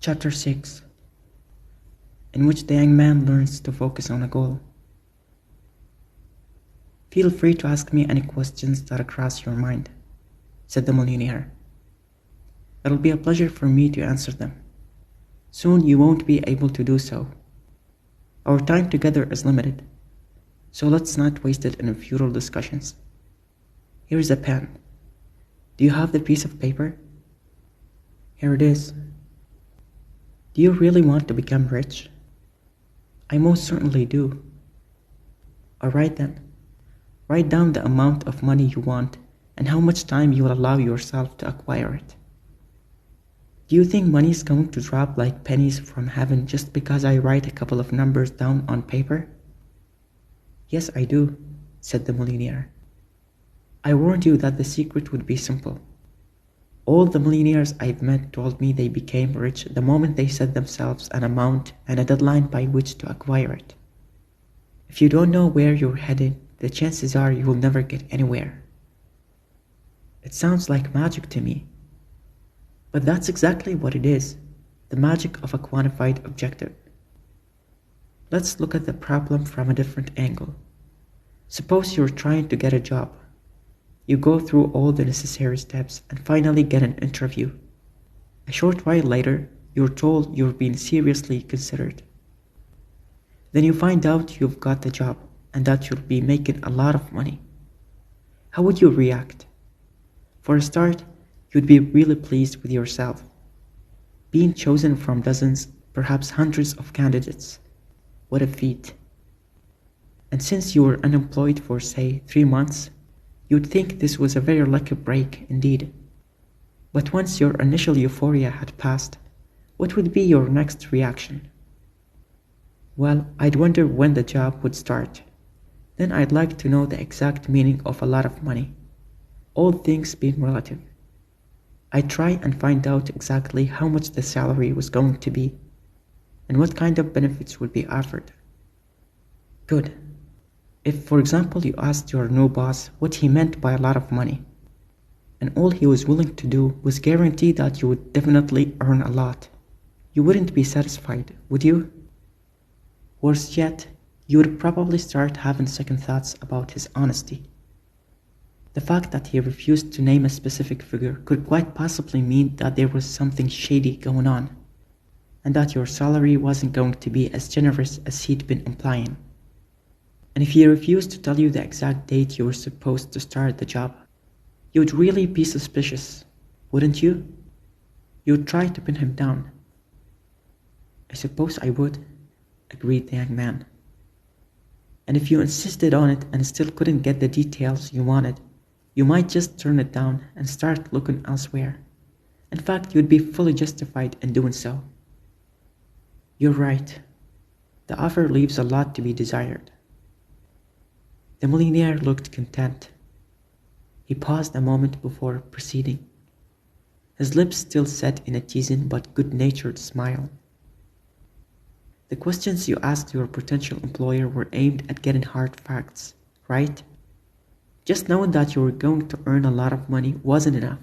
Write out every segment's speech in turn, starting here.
Chapter 6, in which the young man learns to focus on a goal. "Feel free to ask me any questions that cross your mind," said the millionaire. "It'll be a pleasure for me to answer them. Soon you won't be able to do so. Our time together is limited, so let's not waste it in futile discussions. Here's a pen. Do you have the piece of paper? Here it is. Do you really want to become rich? I most certainly do. Alright then, write down the amount of money you want and how much time you will allow yourself to acquire it. Do you think money is going to drop like pennies from heaven just because I write a couple of numbers down on paper? Yes, I do, said the millionaire. I warned you that the secret would be simple. All the millionaires I've met told me they became rich the moment they set themselves an amount and a deadline by which to acquire it. If you don't know where you're headed, the chances are you will never get anywhere. It sounds like magic to me. But that's exactly what it is, the magic of a quantified objective. Let's look at the problem from a different angle. Suppose you're trying to get a job. You go through all the necessary steps and finally get an interview. A short while later, you're told you're being seriously considered. Then you find out you've got the job and that you'll be making a lot of money. How would you react? For a start, you'd be really pleased with yourself. Being chosen from dozens, perhaps hundreds of candidates. What a feat. And since you were unemployed for, say, 3 months, you'd think this was a very lucky break indeed. But once your initial euphoria had passed, what would be your next reaction? Well, I'd wonder when the job would start. Then I'd like to know the exact meaning of a lot of money, all things being relative. I'd try and find out exactly how much the salary was going to be, and what kind of benefits would be offered. Good. If, for example, you asked your new boss what he meant by a lot of money, and all he was willing to do was guarantee that you would definitely earn a lot, you wouldn't be satisfied, would you? Worse yet, you would probably start having second thoughts about his honesty. The fact that he refused to name a specific figure could quite possibly mean that there was something shady going on, and that your salary wasn't going to be as generous as he'd been implying. And if he refused to tell you the exact date you were supposed to start the job, you'd really be suspicious, wouldn't you? You'd try to pin him down. I suppose I would, agreed the young man. And if you insisted on it and still couldn't get the details you wanted, you might just turn it down and start looking elsewhere. In fact, you'd be fully justified in doing so. You're right. The offer leaves a lot to be desired. The millionaire looked content. He paused a moment before proceeding, his lips still set in a teasing but good-natured smile. The questions you asked your potential employer were aimed at getting hard facts, right? Just knowing that you were going to earn a lot of money wasn't enough.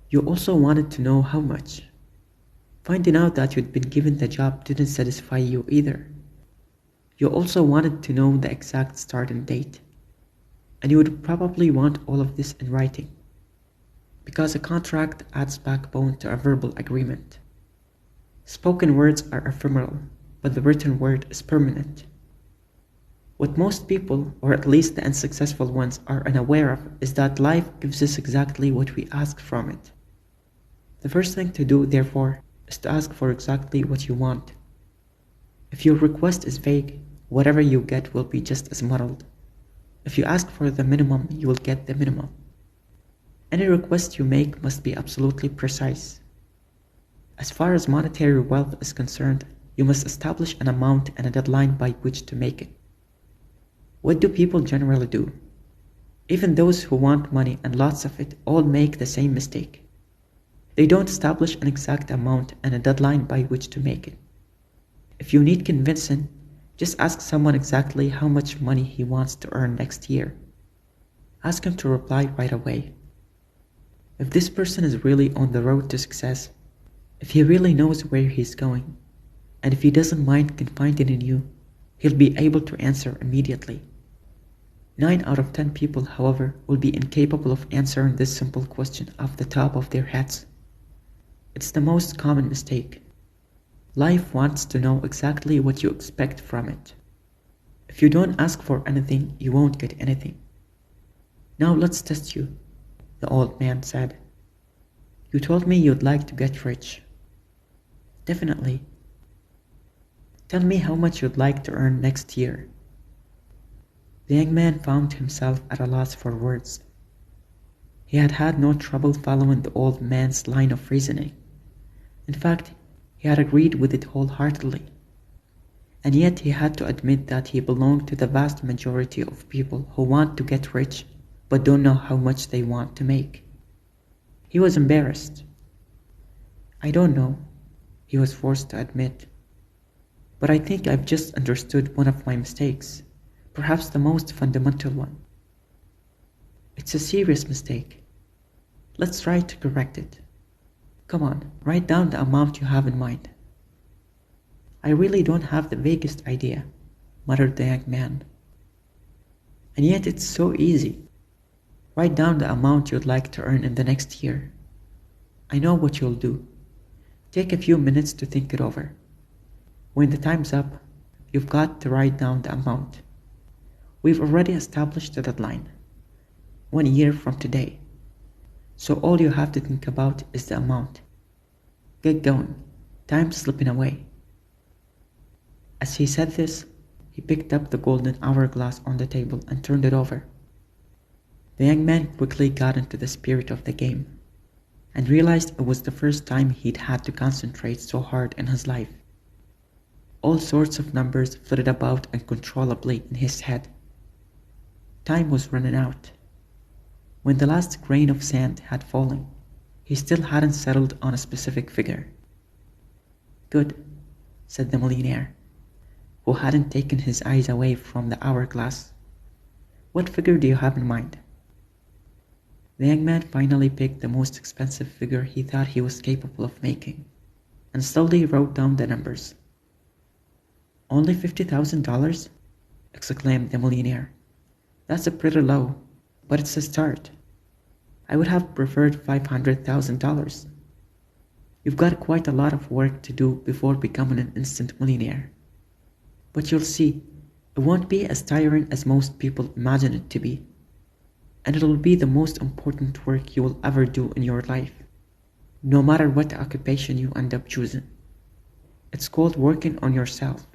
You also wanted to know how much. Finding out that you'd been given the job didn't satisfy you either. You also wanted to know the exact starting date. And you would probably want all of this in writing, because a contract adds backbone to a verbal agreement. Spoken words are ephemeral, but the written word is permanent. What most people, or at least the unsuccessful ones, are unaware of is that life gives us exactly what we ask from it. The first thing to do, therefore, is to ask for exactly what you want. If your request is vague, whatever you get will be just as muddled. If you ask for the minimum, you will get the minimum. Any request you make must be absolutely precise. As far as monetary wealth is concerned, you must establish an amount and a deadline by which to make it. What do people generally do? Even those who want money and lots of it all make the same mistake. They don't establish an exact amount and a deadline by which to make it. If you need convincing, just ask someone exactly how much money he wants to earn next year. Ask him to reply right away. If this person is really on the road to success, If he really knows where he's going, and if he doesn't mind confiding in you, he'll be able to answer immediately. 9 out of 10 people, however, will be incapable of answering this simple question off the top of their heads. It's the most common mistake. Life wants to know exactly what you expect from it. If you don't ask for anything, you won't get anything. Now let's test you, the old man said. You told me you'd like to get rich. Definitely. Tell me how much you'd like to earn next year. The young man found himself at a loss for words. He had had no trouble following the old man's line of reasoning. In fact, he had agreed with it wholeheartedly. And yet he had to admit that he belonged to the vast majority of people who want to get rich but don't know how much they want to make. He was embarrassed. I don't know, he was forced to admit. But I think I've just understood one of my mistakes, perhaps the most fundamental one. It's a serious mistake. Let's try to correct it. Come on, write down the amount you have in mind. I really don't have the vaguest idea, muttered the young man. And yet it's so easy. Write down the amount you'd like to earn in the next year. I know what you'll do. Take a few minutes to think it over. When the time's up, you've got to write down the amount. We've already established the deadline. 1 year from today. So all you have to think about is the amount. Get going. Time's slipping away. As he said this, he picked up the golden hourglass on the table and turned it over. The young man quickly got into the spirit of the game and realized it was the first time he'd had to concentrate so hard in his life. All sorts of numbers flitted about uncontrollably in his head. Time was running out. When the last grain of sand had fallen, he still hadn't settled on a specific figure. Good, said the millionaire, who hadn't taken his eyes away from the hourglass. What figure do you have in mind? The young man finally picked the most expensive figure he thought he was capable of making, and slowly wrote down the numbers. Only $50,000? Exclaimed the millionaire. That's a pretty low, but it's a start. I would have preferred $500,000. You've got quite a lot of work to do before becoming an instant millionaire. But you'll see, it won't be as tiring as most people imagine it to be. And it'll be the most important work you will ever do in your life, no matter what occupation you end up choosing. It's called working on yourself.